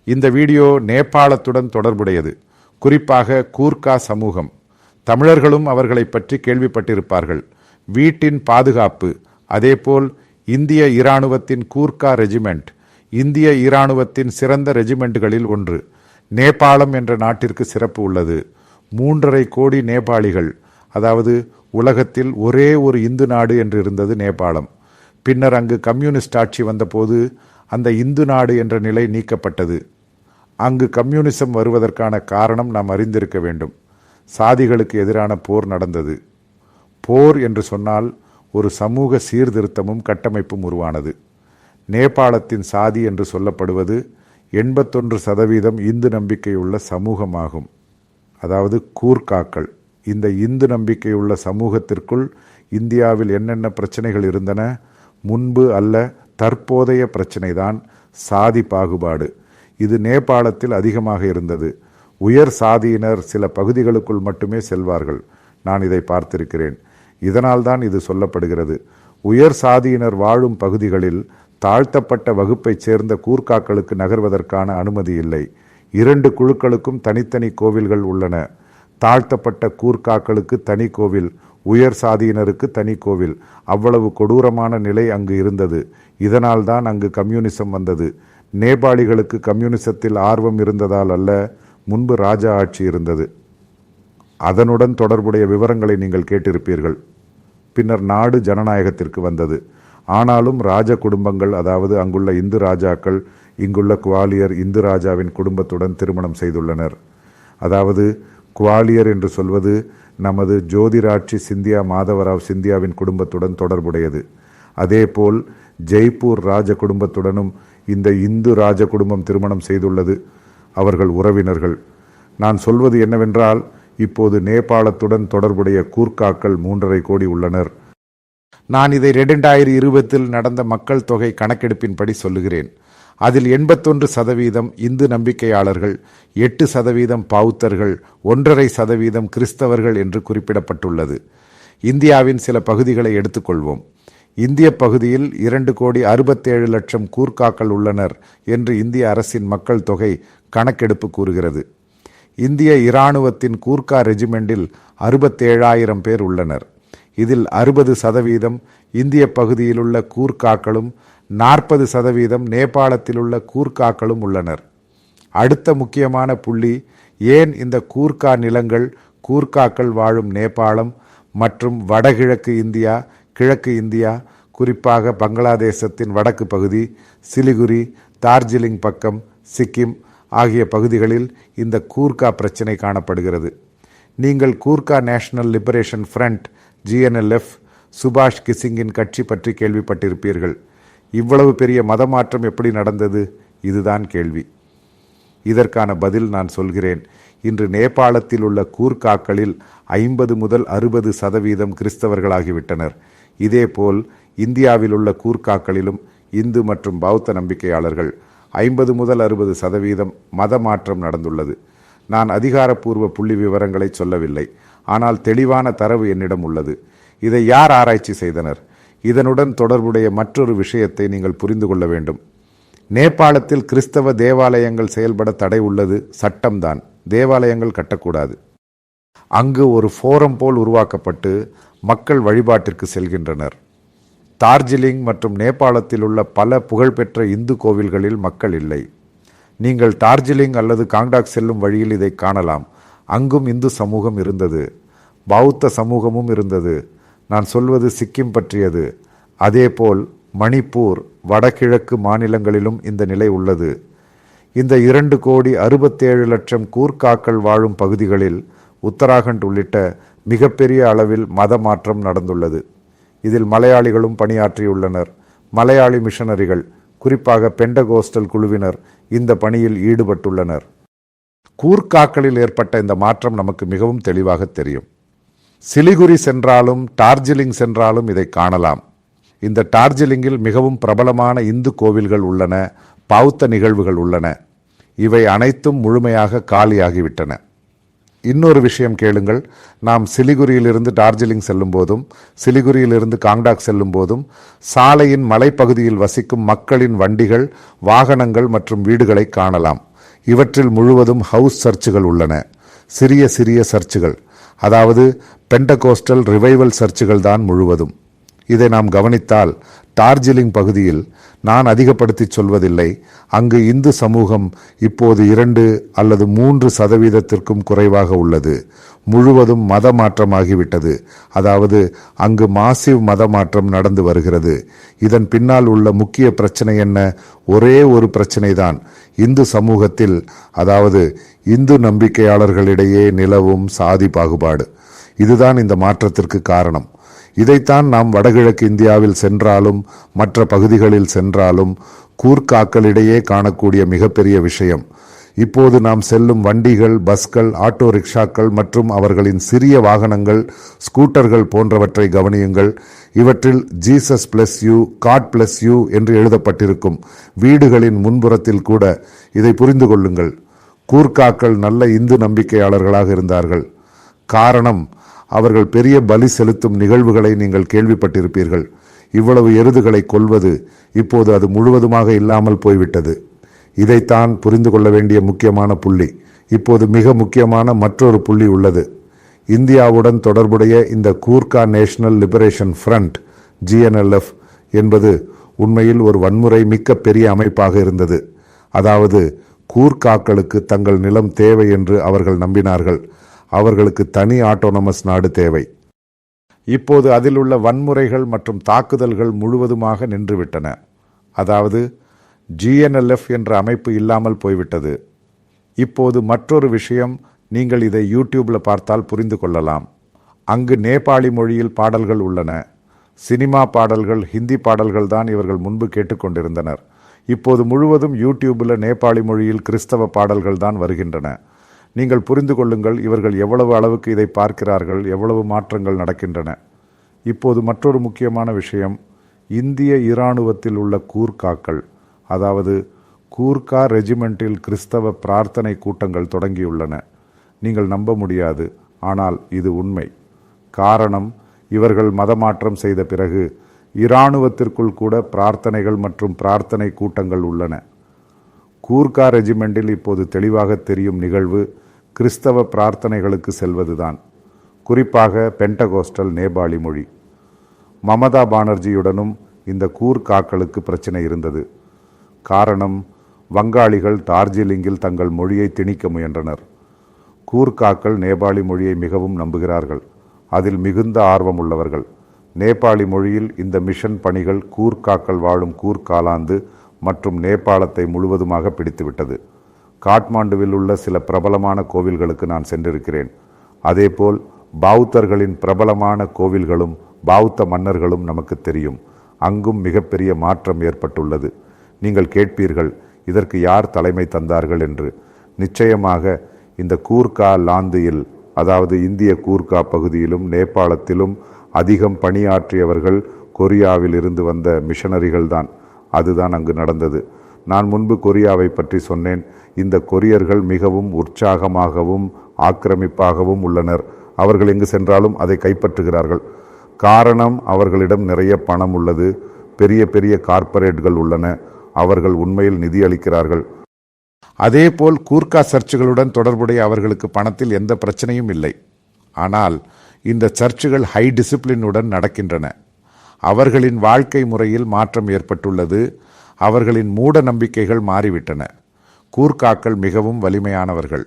இந்த வீடியோ நேபாளத்துடன் தொடர்புடையது. குறிப்பாக கூர்க்கா சமூகம். தமிழர்களும் அவர்களை பற்றி கேள்விப்பட்டிருப்பார்கள். வீட்டின் பாதுகாப்பு, அதேபோல் இந்திய இராணுவத்தின் கூர்க்கா ரெஜிமெண்ட் இந்திய இராணுவத்தின் சிறந்த ரெஜிமெண்ட்டுகளில் ஒன்று. நேபாளம் என்ற நாட்டிற்கு சிறப்பு உள்ளது. 3.5 கோடி நேபாளிகள், அதாவது உலகத்தில் ஒரே ஒரு இந்து நாடு என்று இருந்தது நேபாளம். பின்னர் அங்கு கம்யூனிஸ்ட் ஆட்சி வந்தபோது அந்த இந்து நாடு என்ற நிலை நீக்கப்பட்டது. அங்கு கம்யூனிசம் வருவதற்கான காரணம் நாம் அறிந்திருக்க வேண்டும். சாதிகளுக்கு எதிரான போர் நடந்தது. போர் என்று சொன்னால் ஒரு சமூக சீர்திருத்தமும் கட்டமைப்பும் உருவானது. நேபாளத்தின் சாதி என்று சொல்லப்படுவது 81% இந்து நம்பிக்கையுள்ள சமூகமாகும், அதாவது கூர்க்காக்கள். இந்த இந்து நம்பிக்கையுள்ள சமூகத்திற்குள் இந்தியாவில் என்னென்ன பிரச்சனைகள் இருந்தன? முன்பு அல்ல, தற்போதைய பிரச்சனைதான் சாதி பாகுபாடு. இது நேபாளத்தில் அதிகமாக இருந்தது. உயர் சாதியினர் சில பகுதிகளுக்குள் மட்டுமே செல்வார்கள். நான் இதை பார்த்திருக்கிறேன். இதனால்தான் இது சொல்லப்படுகிறது. உயர் சாதியினர் வாழும் பகுதிகளில் தாழ்த்தப்பட்ட வகுப்பைச் சேர்ந்த கூர்க்காக்களுக்கு நகர்வதற்கான அனுமதி இல்லை. 2 குழுக்களுக்கும் தனித்தனி கோவில்கள் உள்ளன. தாழ்த்தப்பட்ட கூர்க்காக்களுக்கு தனி கோவில், உயர் சாதியினருக்கு தனி கோவில். அவ்வளவு கொடூரமான நிலை அங்கு இருந்தது. இதனால்தான் அங்கு கம்யூனிசம் வந்தது. நேபாளிகளுக்கு கம்யூனிசத்தில் ஆர்வம் இருந்ததால் அல்ல, முன்பு ராஜா ஆட்சி இருந்தது. அதனுடன் தொடர்புடைய விவரங்களை நீங்கள் கேட்டிருப்பீர்கள். பின்னர் நாடு ஜனநாயகத்திற்கு வந்தது. ஆனாலும் ராஜ குடும்பங்கள், அதாவது அங்குள்ள இந்து ராஜாக்கள் இங்குள்ள குவாலியர் இந்து ராஜாவின் குடும்பத்துடன் திருமணம் செய்துள்ளனர். அதாவது குவாலியர் என்று சொல்வது நமது ஜோதிராட்சி சிந்தியா மாதவராவ் சிந்தியாவின் குடும்பத்துடன் தொடர்புடையது. அதேபோல் ஜெய்ப்பூர் ராஜ குடும்பத்துடனும் இந்த இந்து ராஜ குடும்பம் திருமணம் செய்துள்ளது. அவர்கள் உறவினர்கள். நான் சொல்வது என்னவென்றால், இப்போது நேபாளத்துடன் தொடர்புடைய கூர்க்காக்கள் 3.5 கோடி உள்ளனர். நான் இதை 2020 நடந்த மக்கள் தொகை கணக்கெடுப்பின்படி சொல்லுகிறேன். அதில் 81% இந்து நம்பிக்கையாளர்கள், 8% பௌத்தர்கள், 1.5% கிறிஸ்தவர்கள் என்று குறிப்பிடப்பட்டுள்ளது. இந்தியாவின் சில பகுதிகளை எடுத்துக்கொள்வோம். இந்திய பகுதியில் 2,67,00,000 கூர்க்காக்கள் உள்ளனர் என்று இந்திய அரசின் மக்கள் தொகை கணக்கெடுப்பு கூறுகிறது. இந்திய இராணுவத்தின் கூர்க்கா ரெஜிமெண்டில் 67,000 பேர் உள்ளனர். இதில் 60% இந்திய பகுதியிலுள்ள கூர்க்காக்களும் 40% நேபாளத்தில் உள்ள கூர்க்காக்களும் உள்ளனர். அடுத்த முக்கியமான புள்ளி, ஏன் இந்த கூர்க்கா நிலங்கள் கூர்க்காக்கள் வாழும் நேபாளம் மற்றும் வடகிழக்கு இந்தியா, கிழக்கு இந்தியா, குறிப்பாக பங்களாதேசத்தின் வடக்கு பகுதி, சிலிகுரி, டார்ஜிலிங் பக்கம், சிக்கிம் ஆகிய பகுதிகளில் இந்த கூர்க்கா பிரச்சனை காணப்படுகிறது. நீங்கள் Gorkha National Liberation Front GNLF சுபாஷ் கிசிங்கின் கட்சி பற்றி கேள்விப்பட்டிருப்பீர்கள். இவ்வளவு பெரிய மதமாற்றம் எப்படி நடந்தது? இதுதான் கேள்வி. இதற்கான பதில் நான் சொல்கிறேன். இன்று நேபாளத்தில் உள்ள கூர்க்காக்களில் 50 முதல் 60% கிறிஸ்தவர்களாகிவிட்டனர். இதேபோல் இந்தியாவில் உள்ள கூர்க்காக்களிலும் இந்து மற்றும் பௌத்த நம்பிக்கையாளர்கள் 50 முதல் 60% மத மாற்றம் நடந்துள்ளது. நான் அதிகாரப்பூர்வ புள்ளி விவரங்களை சொல்லவில்லை, ஆனால் தெளிவான தரவு என்னிடம் உள்ளது. இதை யார் ஆராய்ச்சி செய்தனர்? இதனுடன் தொடர்புடைய மற்றொரு விஷயத்தை நீங்கள் புரிந்து கொள்ள வேண்டும். நேபாளத்தில் கிறிஸ்தவ தேவாலயங்கள் செயல்பட தடை உள்ளது. சட்டம்தான். தேவாலயங்கள் கட்டக்கூடாது. அங்கு ஒரு ஃபோரம் போல் உருவாக்கப்பட்டு மக்கள் வழிபாட்டிற்கு செல்கின்றனர். டார்ஜிலிங் மற்றும் நேபாளத்தில் உள்ள பல புகழ்பெற்ற இந்து கோவில்களில் மக்கள் இல்லை. நீங்கள் டார்ஜிலிங் அல்லது காங்டாக் செல்லும் வழியில் இதை காணலாம். அங்கும் இந்து சமூகம் இருந்தது, பௌத்த சமூகமும் இருந்தது. நான் சொல்வது சிக்கிம் பற்றியது. அதேபோல் மணிப்பூர், வடகிழக்கு மாநிலங்களிலும் இந்த நிலை உள்ளது. இந்த 2,67,00,000 கூர்க்காக்கள் வாழும் பகுதிகளில் உத்தராகண்ட் உள்ளிட்ட மிகப்பெரிய அளவில் மத மாற்றம் நடந்துள்ளது. இதில் மலையாளிகளும் பணியாற்றியுள்ளனர். மலையாளி மிஷனரிகள், குறிப்பாக பெண்டகோஸ்டல் குழுவினர் இந்த பணியில் ஈடுபட்டுள்ளனர். கூர்க்காக்களில் ஏற்பட்ட இந்த மாற்றம் நமக்கு மிகவும் தெளிவாக தெரியும். சிலிகுரி சென்றாலும் டார்ஜிலிங் சென்றாலும் இதை காணலாம். இந்த டார்ஜிலிங்கில் மிகவும் பிரபலமான இந்து கோவில்கள் உள்ளன, பௌத்த நிகழ்வுகள் உள்ளன. இவை அனைத்தும் முழுமையாக காலியாகிவிட்டன. இன்னொரு விஷயம் கேளுங்கள். நாம் சிலிகுரியிலிருந்து டார்ஜிலிங் செல்லும் போதும் சிலிகுரியிலிருந்து காங்டாக் செல்லும் போதும் சாலையின் மலைப்பகுதியில் வசிக்கும் மக்களின் வண்டிகள், வாகனங்கள் மற்றும் வீடுகளை காணலாம். இவற்றில் முழுவதும் ஹவுஸ் சர்ச்சுகள் உள்ளன. சிறிய சிறிய சர்ச்சுகள், அதாவது பெண்டகோஸ்டல் ரிவைவல் சர்ச்சுகள் தான் முழுவதும். இதை நாம் கவனித்தால் டார்ஜிலிங் பகுதியில், நான் அதிகப்படுத்தி சொல்வதில்லை, அங்கு இந்து சமூகம் இப்போது 2 அல்லது 3% குறைவாக உள்ளது. முழுவதும் மத மாற்றமாகிவிட்டது. அதாவது அங்கு மாசிவ் மத மாற்றம் நடந்து வருகிறது. இதன் பின்னால் உள்ள முக்கிய பிரச்சனை என்ன? ஒரே ஒரு பிரச்சனை தான். இந்து சமூகத்தில், அதாவது இந்து நம்பிக்கையாளர்களிடையே நிலவும் சாதி பாகுபாடு. இதுதான் இந்த மாற்றத்திற்கு காரணம். இதைத்தான் நாம் வடகிழக்கு இந்தியாவில் சென்றாலும் மற்ற பகுதிகளில் சென்றாலும் கூர்க்காக்களிடையே காணக்கூடிய மிகப்பெரிய விஷயம். இப்போது நாம் செல்லும் வண்டிகள், பஸ்கள், ஆட்டோ ரிக்ஷாக்கள் மற்றும் அவர்களின் சிறிய வாகனங்கள், ஸ்கூட்டர்கள் போன்றவற்றை கவனியுங்கள். இவற்றில் Jesus bless you, God bless you என்று எழுதப்பட்டிருக்கும். வீடுகளின் முன்புறத்தில் கூட. இதை புரிந்து கொள்ளுங்கள். கூர்க்காக்கள் நல்ல இந்து நம்பிக்கையாளர்களாக இருந்தார்கள். காரணம், அவர்கள் பெரிய பலி செலுத்தும் நிகழ்வுகளை நீங்கள் கேள்விப்பட்டிருப்பீர்கள். இவ்வளவு எருதுகளை கொல்வது இப்போது அது முழுவதுமாக இல்லாமல் போய்விட்டது. இதைத்தான் புரிந்து கொள்ள வேண்டிய முக்கியமான புள்ளி. இப்போது மிக முக்கியமான மற்றொரு புள்ளி உள்ளது. இந்தியாவுடன் தொடர்புடைய இந்த Gorkha National Liberation Front, GNLF என்பது உண்மையில் ஒரு வன்முறை மிக்க பெரிய அமைப்பாக இருந்தது. அதாவது கூர்க்காக்களுக்கு தங்கள் நிலம் தேவை என்று அவர்கள் நம்பினார்கள். அவர்களுக்கு தனி ஆட்டோனமஸ் நாடு தேவை. இப்போது அதில் உள்ள வன்முறைகள் மற்றும் தாக்குதல்கள் முழுவதுமாக நின்றுவிட்டன. அதாவது GNLF என்ற அமைப்பு இல்லாமல் போய்விட்டது. இப்போது மற்றொரு விஷயம், நீங்கள் இதை யூடியூப்ல பார்த்தால் புரிந்து கொள்ளலாம். அங்கு நேபாளி மொழியில் பாடல்கள் உள்ளன. சினிமா பாடல்கள், ஹிந்தி பாடல்கள் தான் இவர்கள் முன்பு கேட்டுக்கொண்டிருந்தனர். இப்போது முழுவதும் யூடியூப்ல நேபாளி மொழியில் கிறிஸ்தவ பாடல்கள் தான் வருகின்றன. நீங்கள் புரிந்து கொள்ளுங்கள் இவர்கள் எவ்வளவு அளவுக்கு இதை பார்க்கிறார்கள், எவ்வளவு மாற்றங்கள் நடக்கின்றன. இப்போது மற்றொரு முக்கியமான விஷயம், இந்திய இராணுவத்தில் உள்ள கூர்க்காக்கள், அதாவது கூர்க்கா ரெஜிமெண்டில் கிறிஸ்தவ பிரார்த்தனை கூட்டங்கள் தொடங்கியுள்ளன. நீங்கள் நம்ப முடியாது, ஆனால் இது உண்மை. காரணம், இவர்கள் மதமாற்றம் செய்த பிறகு இராணுவத்திற்குள் கூட பிரார்த்தனைகள் மற்றும் பிரார்த்தனை கூட்டங்கள் உள்ளன. கூர்க்கா ரெஜிமெண்டில் இப்போது தெளிவாக தெரியும் நிகழ்வு கிறிஸ்தவ பிரார்த்தனைகளுக்கு செல்வதுதான். குறிப்பாக பெண்டகோஸ்டல் நேபாளி மொழி. மமதா பானர்ஜியுடனும் இந்த கூர்க்காக்களுக்கு பிரச்சனை இருந்தது. காரணம், வங்காளிகள் டார்ஜிலிங்கில் தங்கள் மொழியை திணிக்க முயன்றனர். கூர்க்காக்கள் நேபாளி மொழியை மிகவும் நம்புகிறார்கள். அதில் மிகுந்த ஆர்வம் உள்ளவர்கள். நேபாளி மொழியில் இந்த மிஷன் பணிகள் கூர்க்காக்கள் வாழும் கூர்காலாந்து மற்றும் நேபாளத்தை முழுவதுமாக பிடித்துவிட்டது. காட்மாண்டுவில் உள்ள சில பிரபலமான கோவில்களுக்கு நான் சென்றிருக்கிறேன். அதேபோல் பௌத்தர்களின் பிரபலமான கோவில்களும் பௌத்த மன்னர்களும் நமக்கு தெரியும். அங்கும் மிகப்பெரிய மாற்றம் ஏற்பட்டுள்ளது. நீங்கள் கேட்பீர்கள், இதற்கு யார் தலைமை தந்தார்கள் என்று. நிச்சயமாக இந்த கூர்க்கா லாந்தியில், அதாவது இந்திய கூர்க்கா பகுதியிலும் நேபாளத்திலும் அதிகம் பணியாற்றியவர்கள் கொரியாவில் இருந்து வந்த மிஷனரிகள் தான். அதுதான் அங்கு நடந்தது. நான் முன்பு கொரியாவை பற்றி சொன்னேன். இந்த கொரியர்கள் மிகவும் உற்சாகமாகவும் ஆக்கிரமிப்பாகவும் உள்ளனர். அவர்கள் எங்கு சென்றாலும் அதை கைப்பற்றுகிறார்கள். காரணம், அவர்களிடம் நிறைய பணம் உள்ளது. பெரிய பெரிய கார்ப்பரேட்கள் உள்ளன. அவர்கள் உண்மையில் நிதி அளிக்கிறார்கள். அதேபோல் கூர்க்கா சர்ச்சுகளுடன் தொடர்புடைய அவர்களுக்கு பணத்தில் எந்த பிரச்சனையும் இல்லை. ஆனால் இந்த சர்ச்சுகள் ஹை டிசிப்ளினுடன் நடக்கின்றன. அவர்களின் வாழ்க்கை முறையில் மாற்றம் ஏற்பட்டுள்ளது. அவர்களின் மூட நம்பிக்கைகள் மாறிவிட்டன. கூர்க்காக்கள் மிகவும் வலிமையானவர்கள்.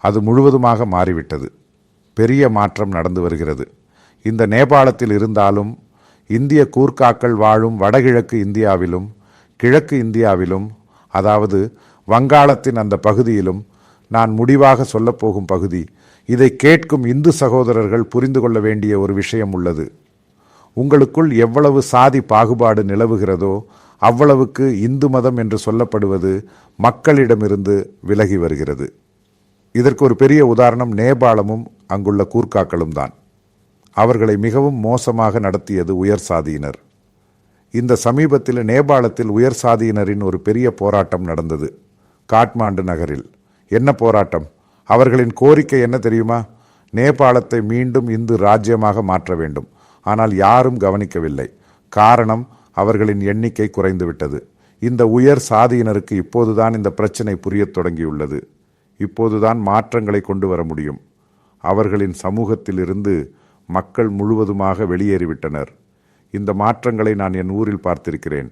அது முழுவதுமாக மாறிவிட்டது. பெரிய மாற்றம் நடந்து வருகிறது. இந்த நேபாளத்தில் இருந்தாலும் இந்திய கூர்க்காக்கள் வாழும் வடகிழக்கு இந்தியாவிலும் கிழக்கு இந்தியாவிலும், அதாவது வங்காளத்தின் அந்த பகுதியிலும், நான் முடிவாக சொல்லப்போகும் பகுதி, இதை கேட்கும் இந்து சகோதரர்கள் புரிந்து கொள்ள வேண்டிய ஒரு விஷயம் உள்ளது. உங்களுக்குள் எவ்வளவு சாதி பாகுபாடு நிலவுகிறதோ அவ்வளவுக்கு இந்து மதம் என்று சொல்லப்படுவது மக்களிடமிருந்து விலகி வருகிறது. இதற்கு ஒரு பெரிய உதாரணம் நேபாளமும் அங்குள்ள கூர்க்காக்களும் தான். அவர்களை மிகவும் மோசமாக நடத்தியது உயர் சாதியினர். இந்த சமீபத்தில் நேபாளத்தில் உயர் சாதியினரின் ஒரு பெரிய போராட்டம் நடந்தது, காட்மாண்டு நகரில். என்ன போராட்டம்? அவர்களின் கோரிக்கை என்ன தெரியுமா? நேபாளத்தை மீண்டும் இந்து ராஜ்யமாக மாற்ற வேண்டும். ஆனால் யாரும் கவனிக்கவில்லை. காரணம், அவர்களின் எண்ணிக்கை குறைந்துவிட்டது. இந்த உயர் சாதியினருக்கு இப்போதுதான் இந்த பிரச்சனை புரியத் தொடங்கியுள்ளது. இப்போதுதான் மாற்றங்களை கொண்டு வர முடியும். அவர்களின் சமூகத்திலிருந்து மக்கள் முழுவதுமாக வெளியேறிவிட்டனர். இந்த மாற்றங்களை நான் என் ஊரில் பார்த்திருக்கிறேன்.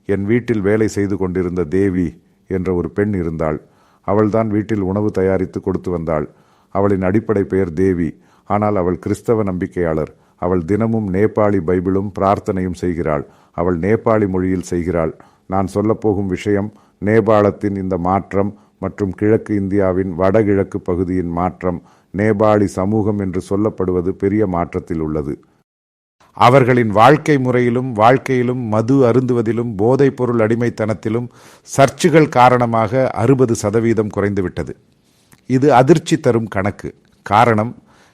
என் வீட்டில் வேலை செய்து கொண்டிருந்த தேவி என்ற ஒரு பெண் இருந்தாள். அவள்தான் வீட்டில் உணவு தயாரித்து கொடுத்து வந்தாள். அவளின் அடிப்படை பெயர் தேவி. ஆனால் அவள் கிறிஸ்தவ நம்பிக்கையாளர். அவள் தினமும் நேபாளி பைபிளும் பிரார்த்தனையும் செய்கிறாள். அவள் நேபாளி மொழியில் செய்கிறாள். நான் சொல்லப்போகும் விஷயம் நேபாளத்தின் இந்த மாற்றம் மற்றும் கிழக்கு இந்தியாவின் வடகிழக்கு பகுதியின் மாற்றம். நேபாளி சமூகம் என்று சொல்லப்படுவது பெரிய மாற்றத்தில் உள்ளது. அவர்களின் வாழ்க்கை முறையிலும் வாழ்க்கையிலும் மது அருந்துவதிலும் போதைப் பொருள் அடிமைத்தனத்திலும் சர்ச்சுகள் காரணமாக 60% குறைந்துவிட்டது. இது அதிர்ச்சி தரும் கணக்கு. காரணம்,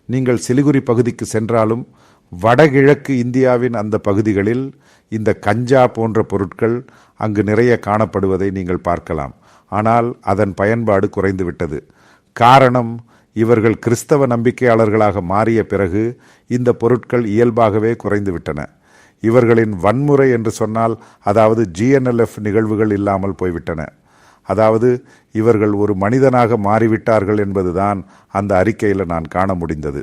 நீங்கள் சிலிகுரி பகுதிக்கு சென்றாலும் வடகிழக்கு இந்தியாவின் அந்த பகுதிகளில் இந்த கஞ்சா போன்ற பொருட்கள் அங்கு நிறைய காணப்படுவதை நீங்கள் பார்க்கலாம். ஆனால் அதன் பயன்பாடு குறைந்துவிட்டது. காரணம், இவர்கள் கிறிஸ்தவ நம்பிக்கையாளர்களாக மாறிய பிறகு இந்த பொருட்கள் இயல்பாகவே குறைந்துவிட்டன. இவர்களின் வன்முறை என்று சொன்னால், அதாவது GNLF நிகழ்வுகள் இல்லாமல் போய்விட்டன. அதாவது இவர்கள் ஒரு மனிதனாக மாறிவிட்டார்கள் என்பதுதான் அந்த அறிக்கையில் நான் காண முடிந்தது.